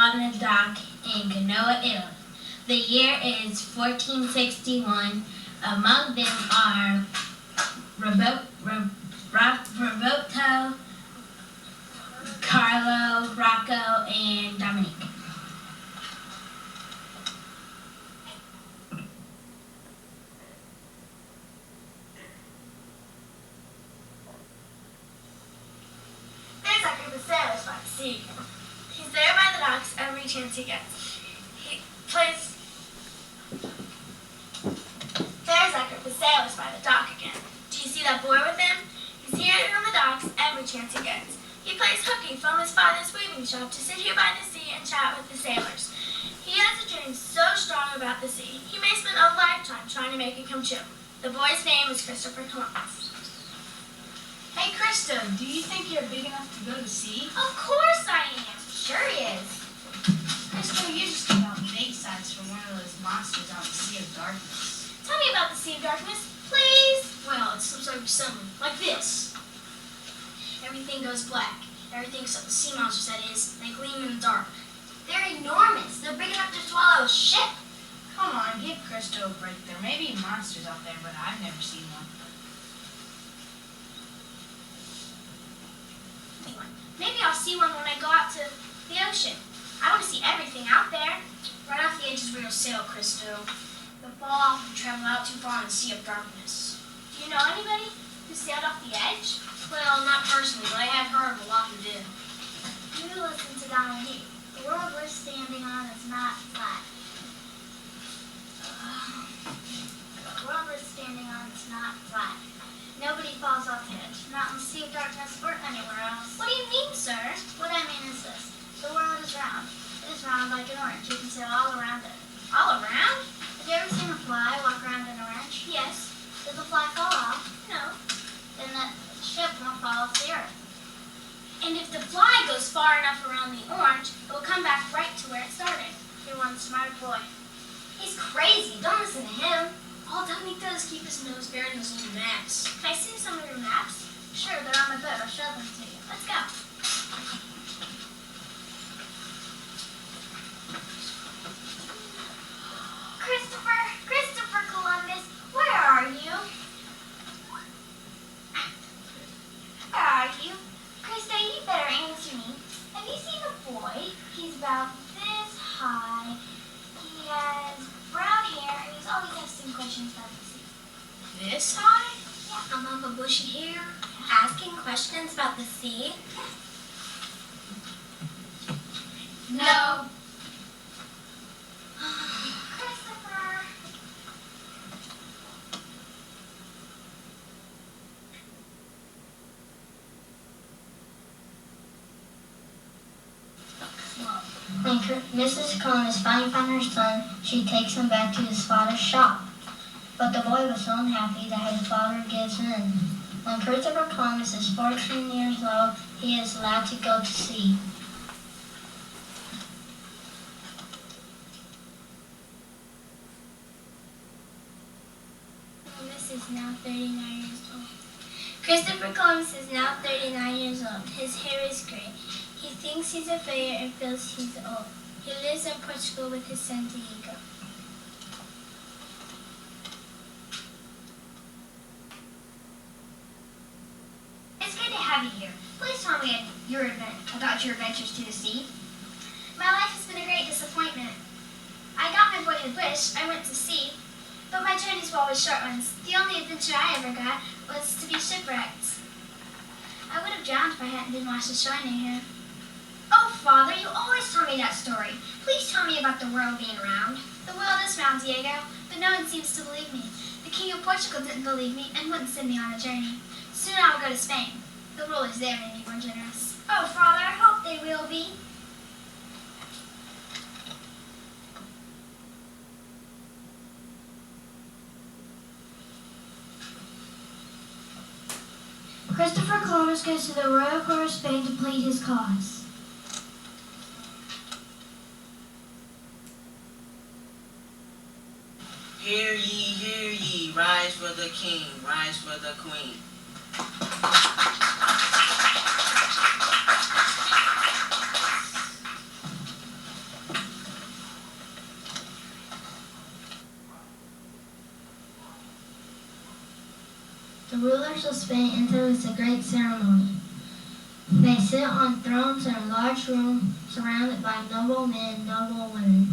on a dock in Genoa, Italy. The year is 1461. Among them are Roberto, Carlo, Rocco, and Dominique. There's that group of sailors by the sea. He's there by the docks every chance he gets. He plays... There's that group of sailors by the dock again. Do you see that boy with him? He's here on the docks every chance he gets. He plays hooky from his father's weaving shop to sit here by the sea and chat with the sailors. He has a dream so strong about the sea, he may spend a lifetime trying to make it come true. The boy's name is Christopher Columbus. Hey, Krista, do you think you're big enough to go to sea? Of course I am. Sure he is. Krista, you just came out big size from one of those monsters out in the Sea of Darkness. Tell me about the Sea of Darkness, please. Well, it's some summer, like this. Everything goes black. Everything except the sea monsters, that is, they gleam in the dark. They're enormous. They're big enough to swallow a ship. Come on, give Krista a break. There may be monsters out there, but I've never seen one. Maybe I'll see one when I go out to the ocean. I want to see everything out there. Right off the edge is where you'll sail, Christo. You'll fall off and travel out too far in the Sea of Darkness. Do you know anybody who sailed off the edge? Well, not personally, but I have heard of a lot who did. You listen to Dominique. The world we're standing on is not flat. The world we're standing on is not flat. Nobody falls off the edge, not in the Sea of Darkness or anywhere else. What do you mean, sir? What I mean is this. The world is round. It is round like an orange. You can sail all around it. All around? Have you ever seen a fly walk around an orange? Yes. Does the fly fall off? No. Then the ship won't fall off the earth. And if the fly goes far enough around the orange, it will come back right to where it started. You're one smart boy. He's crazy. Don't listen to him. All Dominique does is keep his nose buried in those little maps. Can I see some of your maps? Sure, they're on my boat. I'll show them to you. Let's go. Christopher Columbus, where are you? Where are you? Krista, you better answer me. Have you seen a boy? He's about this high. He has brown hair and he's always asking questions about the sea. This high? Yeah. Above a bushy hair? Asking questions about the sea? No. Christopher. When Mrs. Columbus finally found her son, she takes him back to his father's shop. But the boy was so unhappy that his father gives in. When Christopher Columbus is 14 years old, he is allowed to go to sea. Columbus is now 39 years old. Christopher Columbus is now 39 years old. His hair is gray. He thinks he's a failure and feels he's old. He lives in Portugal with his son Diego. It's good to have you here. Please tell me about your adventures to the sea. My life has been a great disappointment. I got my boyhood wish. I went to sea. But my journeys were always short ones. The only adventure I ever got was to be shipwrecked. I would have drowned if I hadn't been washed ashore near here. Oh, Father, you always tell me that story. Please tell me about the world being round. The world is round, Diego, but no one seems to believe me. The King of Portugal didn't believe me and wouldn't send me on a journey. Soon I will go to Spain. The rulers there may be more generous. Oh, Father, I hope they will be. Christopher Columbus goes to the royal court of Spain to plead his cause. Hear ye, rise for the king, rise for the queen. The rulers of Spain enter with a great ceremony. They sit on thrones in a large room surrounded by noble men, noble women.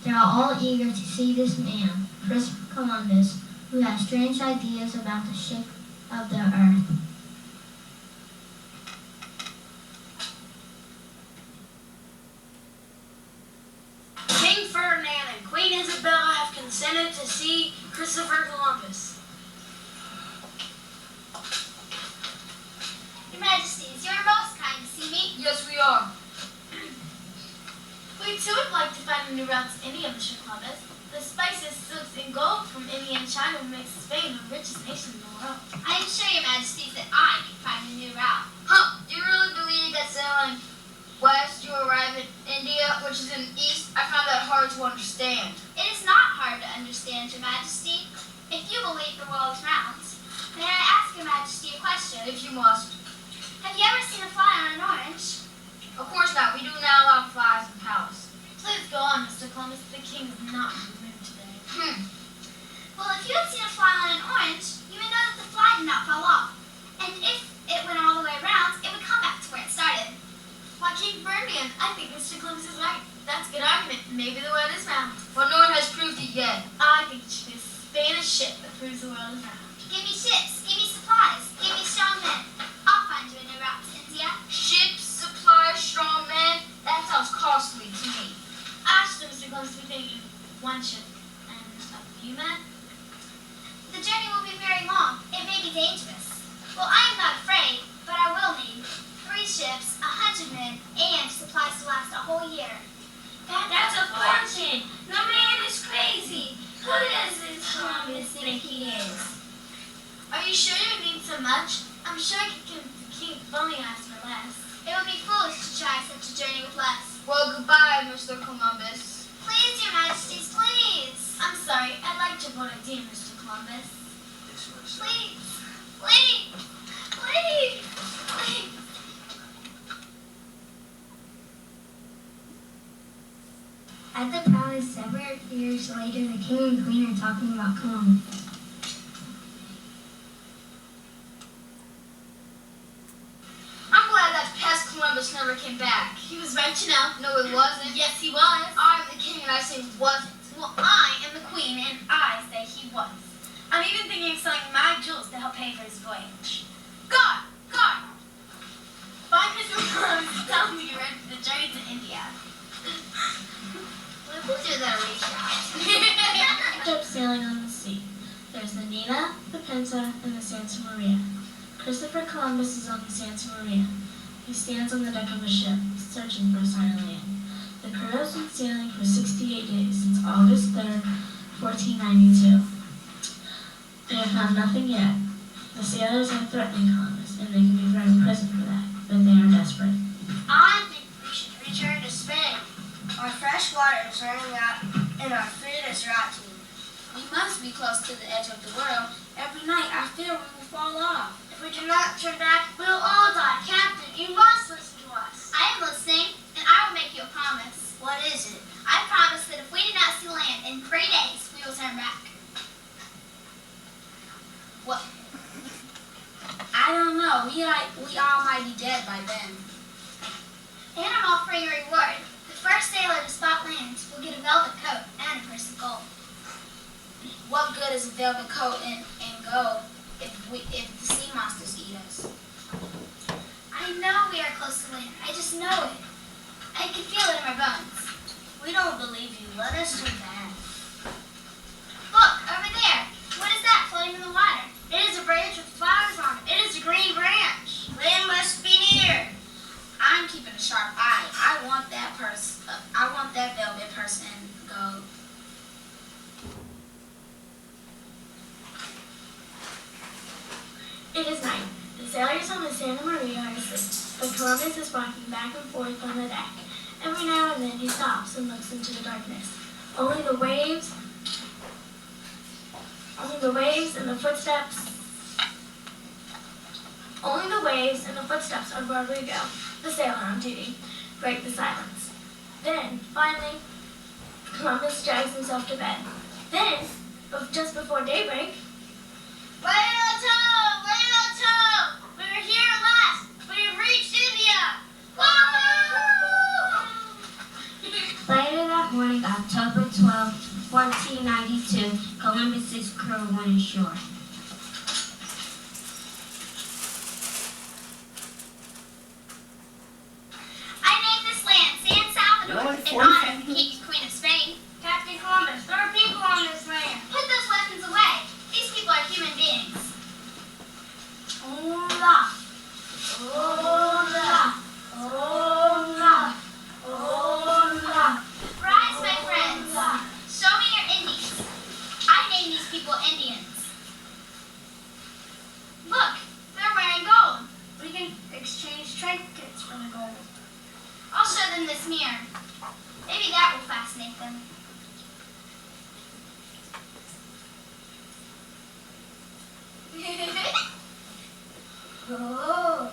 They are all eager to see this man, Christopher Columbus, who has strange ideas about the shape of the earth. King Ferdinand and Queen Isabella have consented to see Christopher Columbus. Your Majesties, you are most kind to see me. Yes, we are. We too would like to find a new route to India, Mr. Columbus. The spices, silks, and gold from India and China makes Spain the richest nation in the world. I am sure, Your Majesties, that I can find a new route. Huh, do you really believe that sailing west you arrive in India, which is in the east? I found that hard to understand. It is not hard to understand, Your Majesty, if you believe the world is round. May I ask Your Majesty a question? If you must. Have you ever seen a fly on an orange? Of course not. We do not allow flies in the palace. Please go on, Mr. Columbus. The king is not in the mood today. Well, if you had seen a fly on an orange, you would know that the fly did not fall off. And if it went all the way around, it would come back to where it started. Why, King Ferdinand, I think Mr. Columbus is right. That's a good argument. Maybe the world is round. But no one has proved it yet. I think it should be a Spanish ship that proves the world is round. Give me ships, give me supplies, give me strong men. I'll find you a new route to India. Ships, supplies, strong men. That sounds costly to me. Actually, Mr. Columbus, we think one ship and a few men. The journey will be very long. It may be dangerous. Well, I am not afraid, but I will need 3 ships, 100 men, and supplies to last a whole year. That's a fortune. The man is crazy. Who does this Columbus think he is? Are you sure you need so much? I'm sure the king only asked for less. It would be foolish to try such a journey with less. Well, goodbye, Mr. Columbus. Please, Your Majesties, please. I'm sorry. I liked your bold idea, Mr. Columbus. Please, please, please, please. At the palace, several years later, the king and queen are talking about Columbus. I'm glad that pest Columbus never came back. He was right, you know. No, it wasn't. Yes, he was. I'm the king and I say wasn't. Well, I am the queen, and I say he was. I'm even thinking of selling my jewels to help pay for his voyage. God! Find Mr. Columbus, tell him to get ready for the journey to India. Who did that reshot? Ship sailing on the sea. There's the Nina, the Pinta, and the Santa Maria. Christopher Columbus is on the Santa Maria. He stands on the deck of a ship, searching for a sign of land. The crew has been sailing for 68 days since August 3rd, 1492. They have found nothing yet. The sailors are threatening Columbus, and they can be thrown in prison for that, but they are desperate. I think we should return to Spain. Our fresh water is running out, and our food is rotten. We must be close to the edge of the world. Every night I fear we will fall off. If we do not turn back, we will all die. Captain, you must listen to us. I am listening, and I will make you a promise. What is it? I promise that if we do not see land in 3 days, we will turn back. What? I don't know. We all might be dead by then. And I'm offering a reward. The first sailor to spot land will get a velvet coat and a purse of gold. What good is a velvet coat and gold if the sea monsters eat us? I know we are close to land. I just know it. I can feel it in my bones. We don't believe you. Let us turn back. Look, over there. What is that floating in the water? It is a branch with flowers on it. It is a green branch. Land must be near. I'm keeping a sharp eye. I want that purse. I want that velvet purse and gold. It is night. The sailors on the Santa Maria are asleep, but Columbus is walking back and forth on the deck. Every now and then he stops and looks into the darkness. Only the waves and the footsteps of Rodrigo, the sailor on duty, break the silence. Then, finally, Columbus drags himself to bed. Then, just before daybreak, Whale toast! Columbus's crew went ashore. I named this land San Salvador in honor of the King's Queen of Spain. Captain Columbus, there are people on this land. Put those weapons away. These people are human beings. Hola. Hola. Hola. Hola. Rise, my friends. Show me your Indies. I name these people Indians. Look, they're wearing gold. We can exchange trinkets for the gold. I'll show them this mirror. Maybe that will fascinate them. Oh.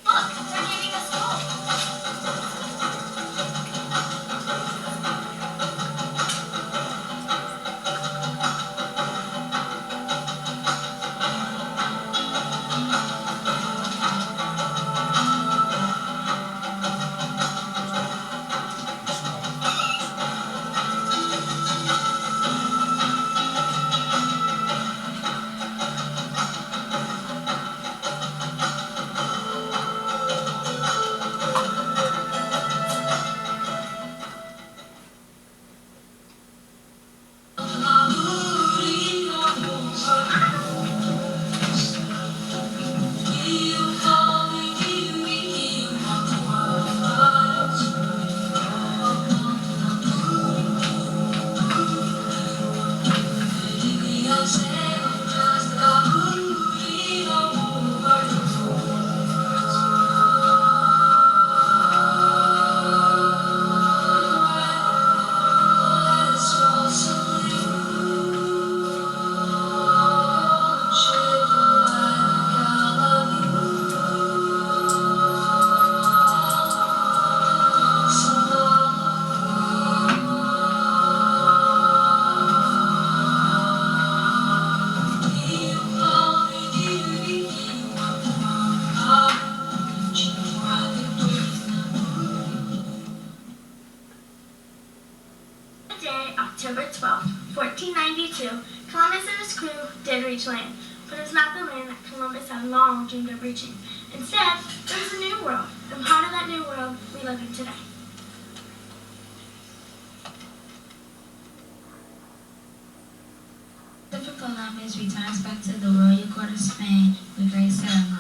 Look, they're giving us gold. October 12, 1492, Columbus and his crew did reach land, but it was not the land that Columbus had long dreamed of reaching. Instead, it was a new world, and part of that new world we live in today. Christopher Columbus returns back to the royal court of Spain with great ceremony.